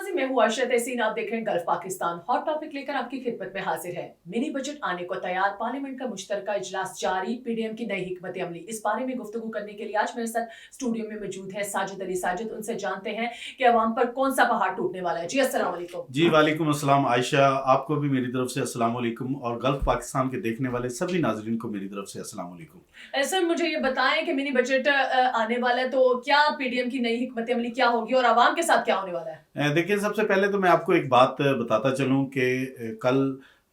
ناظرین میں ہوں عائشہ تحسین، آپ دیکھ رہے ہیں گلف پاکستان۔ ہاٹ ٹاپک لے کر آپ کی خدمت میں حاضر ہے۔ منی بجٹ آنے کو تیار، پارلیمنٹ کا مشترکہ اجلاس جاری، پی ڈی ایم کی نئی حکمت عملی، اس بارے میں گفتگو کرنے کے لیے آج میرے ساتھ اسٹوڈیو میں موجود ہے ساجد علی ساجد۔ ان سے جانتے ہیں کہ عوام پر کون سا پہاڑ ٹوٹنے والا ہے۔ جی السلام علیکم۔ جی وعلیکم السلام عائشہ، آپ کو بھی میری طرف سے السلام علیکم، اور گلف پاکستان کے دیکھنے والے سبھی ناظرین کو میری طرف سے السلام علیکم۔ سر مجھے یہ بتائیں کہ منی بجٹ آنے والا ہے تو کیا پی ڈی ایم کی نئی حکمت عملی کیا ہوگی اور عوام کے ساتھ کیا ہونے والا ہے؟ دیکھیں، سب سے پہلے تو میں آپ کو ایک بات بتاتا چلوں کہ کل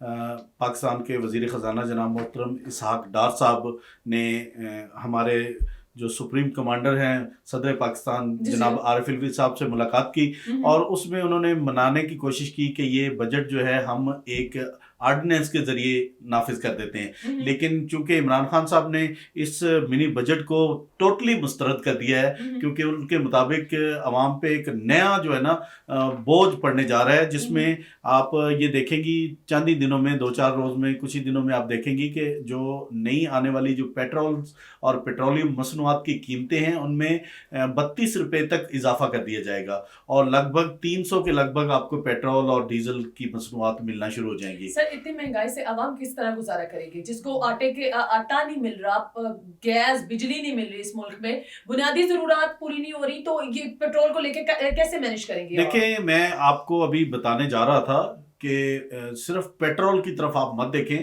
پاکستان کے وزیر خزانہ جناب محترم اسحاق ڈار صاحب نے ہمارے جو سپریم کمانڈر ہیں صدر پاکستان جناب عارف الوی صاحب سے ملاقات کی، اور اس میں انہوں نے منانے کی کوشش کی کہ یہ بجٹ جو ہے ہم ایک آرڈیننس کے ذریعے نافذ کر دیتے ہیں، لیکن چونکہ عمران خان صاحب نے اس منی بجٹ کو ٹوٹلی مسترد کر دیا ہے، کیونکہ ان کے مطابق عوام پہ ایک نیا جو ہے نا بوجھ پڑنے جا رہا ہے، جس میں آپ یہ دیکھیں گی چند ہی دنوں میں، 2-4 روز میں، کچھ ہی دنوں میں آپ دیکھیں گی کہ جو نئی آنے والی جو پیٹرول اور پیٹرولیم مصنوعات کی قیمتیں ہیں ان میں 32 روپے تک اضافہ کر دیا جائے گا، اور لگ بھگ 300 کے لگ بھگ آپ کو پیٹرول اور ڈیزل کی مصنوعات ملنا شروع ہو جائیں گی۔ سر اتنی مہنگائی سے عوام کس طرح گزارا کرے گی، جس کو آٹا نہیں مل رہا، گیس بجلی نہیں مل رہی، اس ملک میں بنیادی ضرورات پوری نہیں ہو رہی، تو یہ پیٹرول کو لے کے کیسے مینج کریں گے؟ دیکھیں، میں آپ کو ابھی بتانے جا رہا تھا کہ صرف پیٹرول کی طرف آپ مت دیکھیں،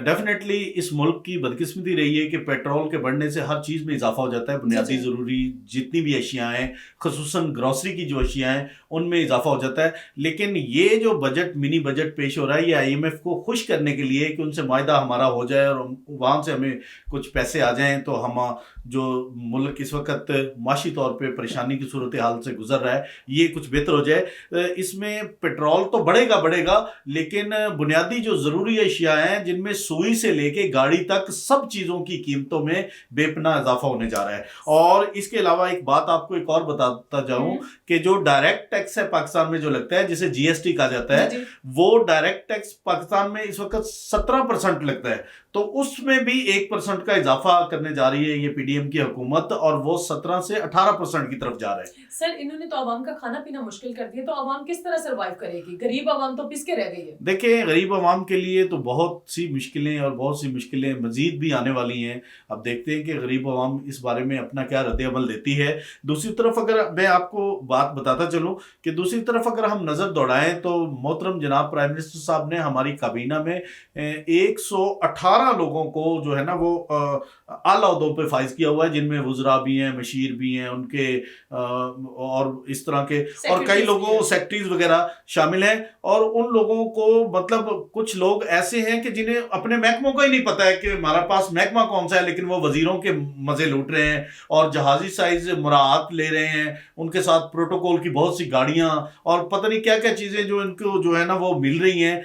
ڈیفینیٹلی اس ملک کی بدقسمتی رہی ہے کہ پیٹرول کے بڑھنے سے ہر چیز میں اضافہ ہو جاتا ہے، بنیادی ضروری جتنی بھی اشیاء ہیں، خصوصاً گروسری کی جو اشیاء ہیں ان میں اضافہ ہو جاتا ہے۔ لیکن یہ جو بجٹ منی بجٹ پیش ہو رہا ہے، یہ آئی ایم ایف کو خوش کرنے کے لیے کہ ان سے معاہدہ ہمارا ہو جائے اور وہاں سے ہمیں کچھ پیسے آ جائیں، تو ہم جو ملک اس وقت معاشی طور پہ پریشانی کی صورتحال سے گزر رہا ہے یہ کچھ بہتر ہو جائے۔ اس میں پیٹرول تو بڑھے گا، لیکن بنیادی جو ضروری اشیاء ہیں جن میں سوئی سے لے کے گاڑی تک سب چیزوں کی قیمتوں میں بے پناہ اضافہ ہونے جا رہا ہے۔ اور اس کے علاوہ ایک بات آپ کو ایک اور بتاتا جاؤں کہ جو ڈائریکٹ ٹیکس ہے پاکستان میں جو لگتا ہے، جسے جی ایس ٹی کہا جاتا ہے، وہ ڈائریکٹ ٹیکس پاکستان میں اس وقت 17% لگتا ہے، تو اس میں بھی 1% کا اضافہ کرنے جا رہی ہے یہ پی ڈی ایم کی حکومت، اور وہ 17 سے 18% کی طرف جا رہا ہے۔ سر انہوں نے تو عوام کا کھانا پینا مشکل کر دیا، تو عوام کس طرح سروائیو کرے گی؟ غریب عوام تو پس کے رہ گئی ہے۔ دیکھیں، غریب عوام کے لیے تو بہت سی مشکلیں اور بہت سی مشکلیں مزید بھی آنے والی ہیں۔ اب دیکھتے ہیں کہ غریب عوام اس بارے میں اپنا کیا رد عمل دیتی ہے۔ دوسری طرف اگر میں آپ کو بات بتاتا چلوں کہ دوسری طرف اگر ہم نظر دوڑائیں تو محترم جناب پرائم منسٹر صاحب نے ہماری کابینہ میں 118 لوگوں کو جو ہے نا وہ اعلیٰ عہدوں پہ فائز کیا ہوا ہے، جن میں وزراء بھی ہیں، مشیر بھی ہیں ان کے، اور اس طرح کے اور کئی لوگوں سیکٹریز وغیرہ شامل ہیں، اور ان لوگوں کو مطلب کچھ لوگ ایسے ہیں کہ جنہیں اپنے محکموں کا ہی نہیں پتا ہے کہ ہمارا پاس محکمہ کون سا ہے، لیکن وہ وزیروں کے مزے لوٹ رہے ہیں اور جہازی سائز مراعات لے رہے ہیں، ان کے ساتھ پروٹوکول کی بہت سی گاڑیاں اور پتہ نہیں کیا کیا چیزیں جو ان کو جو ہے نا وہ مل رہی ہیں۔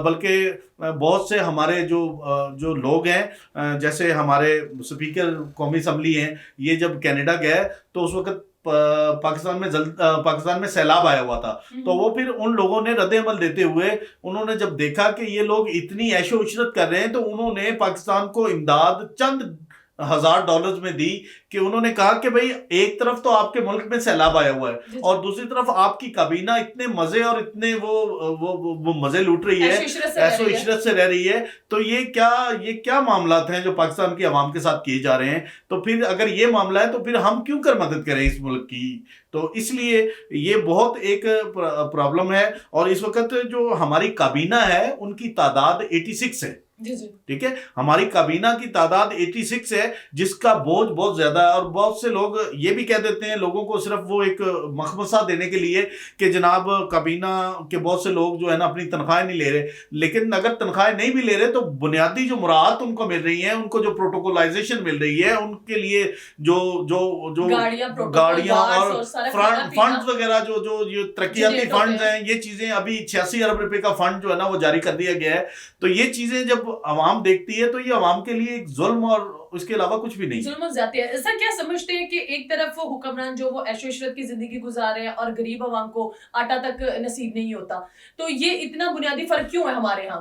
بلکہ بہت سے ہمارے جو لوگ ہیں، جیسے ہمارے اسپیکر قومی اسمبلی ہیں، یہ جب کینیڈا گئے تو اس وقت پاکستان میں سیلاب آیا ہوا تھا، تو وہ پھر ان لوگوں نے رد عمل دیتے ہوئے انہوں نے جب دیکھا کہ یہ لوگ اتنی عیش و عشرت کر رہے ہیں، تو انہوں نے پاکستان کو امداد چند $1000 میں دی، کہ انہوں نے کہا کہ بھئی ایک طرف تو آپ کے ملک میں سیلاب آیا ہوا ہے اور دوسری طرف آپ کی کابینہ اتنے مزے اور اتنے وہ مزے لوٹ رہی ہے، عیش و عشرت سے رہ رہی ہے، تو یہ کیا معاملات ہیں جو پاکستان کی عوام کے ساتھ کیے جا رہے ہیں؟ تو پھر اگر یہ معاملہ ہے تو پھر ہم کیوں کر مدد کریں اس ملک کی؟ تو اس لیے یہ بہت ایک پرابلم ہے، اور اس وقت جو ہماری کابینہ ہے ان کی تعداد 86 ہے۔ ٹھیک ہے، ہماری کابینہ کی تعداد 86 ہے، جس کا بوجھ بہت زیادہ ہے، اور بہت سے لوگ یہ بھی کہہ دیتے ہیں لوگوں کو صرف وہ ایک مخمصہ دینے کے لیے کہ جناب کابینہ کے بہت سے لوگ جو ہے نا اپنی تنخواہیں نہیں لے رہے، لیکن اگر تنخواہیں نہیں بھی لے رہے تو بنیادی جو مراعات ان کو مل رہی ہیں، ان کو جو پروٹوکولائزیشن مل رہی ہے، ان کے لیے جو گاڑیاں اور فنڈز وغیرہ جو ترقیاتی فنڈز ہیں، یہ چیزیں ابھی 86 ارب روپے کا فنڈ جو ہے نا وہ جاری کر دیا گیا ہے، تو یہ چیزیں جب عوام دیکھتی ہے تو یہ عوام کے لیے ایک ظلم اور اس کے علاوہ کچھ بھی نہیں، ظلم زیادتی ہے۔ سر کیا سمجھتے ہیں کہ ایک طرف وہ حکمران جو وہ عیش و عشرت کی زندگی گزار رہے ہیں اور غریب عوام کو آٹا تک نصیب نہیں ہوتا، تو یہ اتنا بنیادی فرق کیوں ہے ہمارے ہاں؟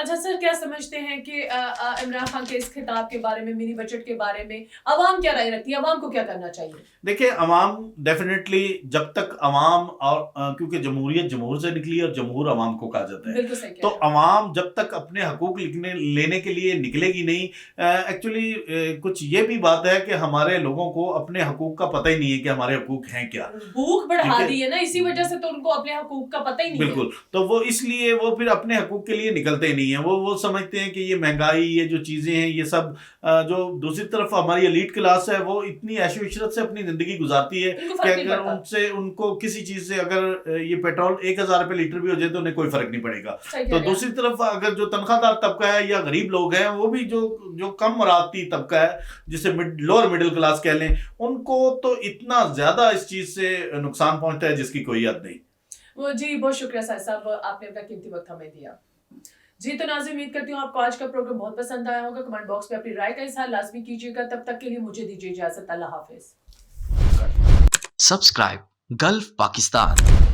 اچھا سر، کیا سمجھتے ہیں کہ عمران خان کے اس خطاب کے بارے میں، منی بجٹ کے بارے میں عوام کیا رائے رکھتی ہے؟ عوام کو کیا کرنا چاہیے؟ دیکھیں عوام ڈیفینیٹلی جب تک عوام اور کیونکہ جمہوریت جمہور سے نکلی اور جمہور عوام کو کہا جاتا ہے، بالکل صحیح کہہ تو رہے ہیں۔ عوام جب تک اپنے حقوق لینے کے لیے نکلے گی نہیں، ایکچولی کچھ یہ بھی بات ہے کہ ہمارے لوگوں کو اپنے حقوق کا پتہ ہی نہیں ہے کہ ہمارے حقوق ہیں کیا، بھوک بڑھا ٹھیک ہے؟ دی ہے نا، اسی وجہ سے تو ان کو اپنے حقوق کا پتہ ہی نہیں ہے۔ بالکل، تو وہ اس لیے وہ پھر اپنے حقوق کے لیے نکلتے ہی نہیں ہیں، وہ سمجھتے ہیں کہ یہ مہنگائی، یہ جو چیزیں ہیں، یہ سب جو دوسری طرف ہماری ایلیٹ کلاس ہے وہ اتنی عیش و عشرت سے اپنی زندگی گزارتی ہے ان کو کہ فرق نہیں اگر پڑتا۔ ان کو کسی چیز سے اگر یہ پیٹرول 1000 روپے لیٹر بھی ہو جائے تو انہیں کوئی فرق نہیں پڑے گا۔ صحیح کہہ تو رہے ہیں۔ دوسری طرف اگر جو تنخواہ دار طبقہ ہے یا غریب لوگ ہیں، وہ بھی جو کم مراتبی طبقہ ہے، جسے لوور مڈل کلاس کہہ لیں، ان کو تو اتنا زیادہ اس چیز سے نقصان پہنچتا ہے جس کی کوئی حد نہیں۔ جی بہت شکریہ سر صاحب، آپ نے اپنا قیمتی وقت ہمیں دیا۔ جی تو ناظرین، امید کرتی ہوں آپ کو آج کا پروگرام بہت پسند آیا ہوگا۔ کمنٹ باکس میں اپنی رائے کا اظہار لازمی کیجیے گا۔ تب تک کے لیے مجھے دیجیے اجازت۔ اللہ حافظ۔ Subscribe golf Pakistan.